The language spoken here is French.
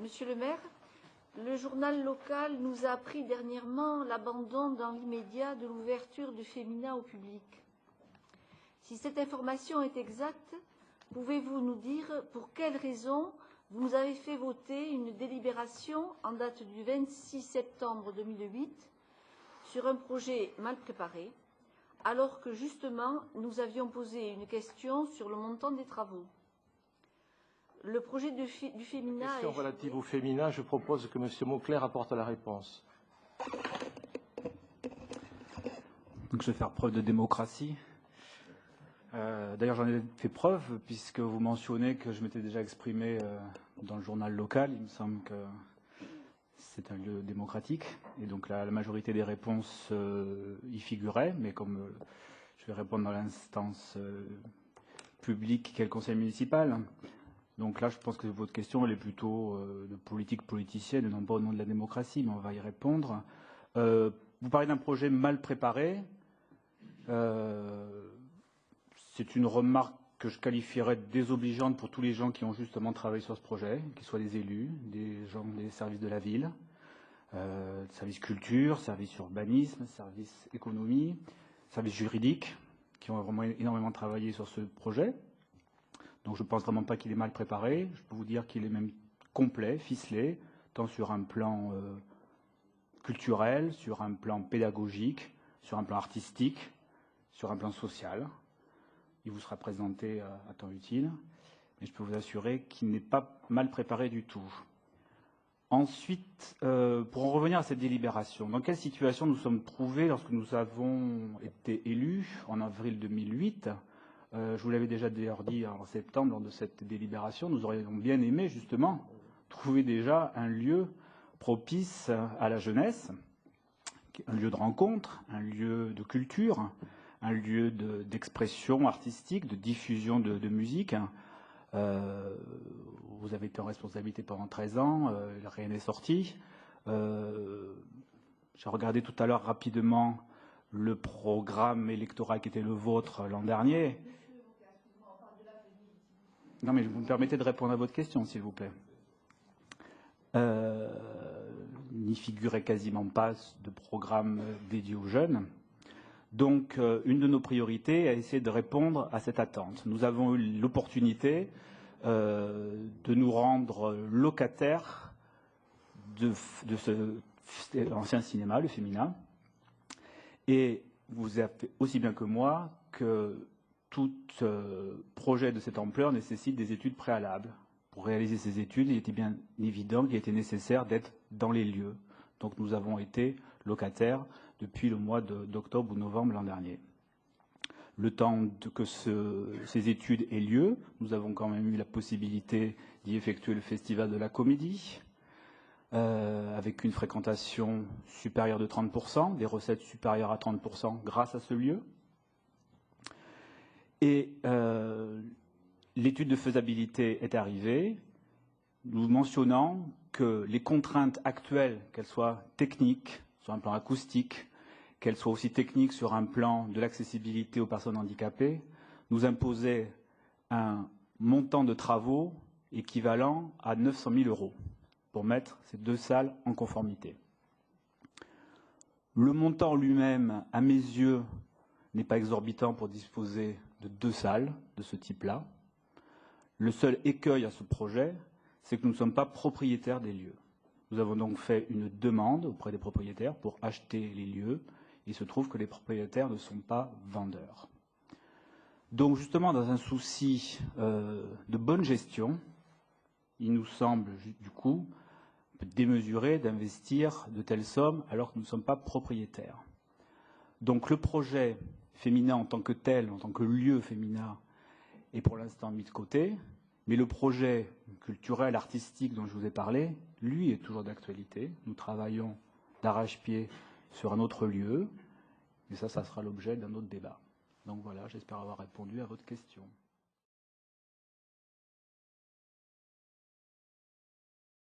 Monsieur le maire, le journal local nous a appris dernièrement l'abandon dans l'immédiat de l'ouverture du Femina au public. Si cette information est exacte, pouvez-vous nous dire pour quelles raisons vous nous avez fait voter une délibération en date du 26 septembre 2008 sur un projet mal préparé, alors que justement nous avions posé une question sur le montant des travaux? Le projet du Femina... Question relative au Femina, je propose que M. Mauclerc apporte la réponse. Donc je vais faire preuve de démocratie. D'ailleurs, j'en ai fait preuve, puisque vous mentionnez que je m'étais déjà exprimé dans le journal local. Il me semble que c'est un lieu démocratique. Et donc la majorité des réponses y figuraient. Mais comme je vais répondre dans l'instance publique qu'est le conseil municipal, donc là, je pense que votre question, elle est plutôt de politique politicienne et non pas au nom de la démocratie, mais on va y répondre. Vous parlez d'un projet mal préparé. C'est une remarque que je qualifierais de désobligeante pour tous les gens qui ont justement travaillé sur ce projet, qu'ils soient des élus, des gens des services de la ville, services culture, services urbanisme, services économie, services juridiques, qui ont vraiment énormément travaillé sur ce projet. Donc je ne pense vraiment pas qu'il est mal préparé. Je peux vous dire qu'il est même complet, ficelé, tant sur un plan culturel, sur un plan pédagogique, sur un plan artistique, sur un plan social. Il vous sera présenté à temps utile. Mais je peux vous assurer qu'il n'est pas mal préparé du tout. Ensuite, pour en revenir à cette délibération, dans quelle situation nous sommes trouvés lorsque nous avons été élus en avril 2008 ? Je vous l'avais déjà d'ailleurs dit en septembre lors de cette délibération, nous aurions bien aimé justement trouver déjà un lieu propice à la jeunesse, un lieu de rencontre, un lieu de culture, un lieu d'expression artistique, de diffusion de musique. Vous avez été en responsabilité pendant 13 ans, rien n'est sorti. J'ai regardé tout à l'heure rapidement le programme électoral qui était le vôtre l'an dernier. Non, mais vous me permettez de répondre à votre question, s'il vous plaît. N'y figurait quasiment pas de programme dédié aux jeunes. Donc, une de nos priorités a essayé de répondre à cette attente. Nous avons eu l'opportunité de nous rendre locataires de ce ancien cinéma, le Femina. Et vous savez aussi bien que moi que tout projet de cette ampleur nécessite des études préalables. Pour réaliser ces études, il était bien évident qu'il était nécessaire d'être dans les lieux. Donc nous avons été locataires depuis le mois d'octobre ou novembre l'an dernier. Le temps que ces études aient lieu, nous avons quand même eu la possibilité d'y effectuer le Festival de la Comédie, avec une fréquentation supérieure de 30%, des recettes supérieures à 30% grâce à ce lieu. Et l'étude de faisabilité est arrivée, nous mentionnant que les contraintes actuelles, qu'elles soient techniques, sur un plan acoustique, qu'elles soient aussi techniques sur un plan de l'accessibilité aux personnes handicapées, nous imposaient un montant de travaux équivalent à 900 000 € pour mettre ces deux salles en conformité. Le montant lui-même, à mes yeux, n'est pas exorbitant pour disposer de deux salles de ce type-là. Le seul écueil à ce projet, c'est que nous ne sommes pas propriétaires des lieux. Nous avons donc fait une demande auprès des propriétaires pour acheter les lieux. Il se trouve que les propriétaires ne sont pas vendeurs. Donc justement, dans un souci de bonne gestion, il nous semble du coup démesuré d'investir de telles sommes alors que nous ne sommes pas propriétaires. Donc le projet Femina en tant que tel, en tant que lieu Femina, est pour l'instant mis de côté, mais le projet culturel, artistique dont je vous ai parlé, lui est toujours d'actualité. Nous travaillons d'arrache-pied sur un autre lieu, et ça sera l'objet d'un autre débat. Donc voilà, j'espère avoir répondu à votre question.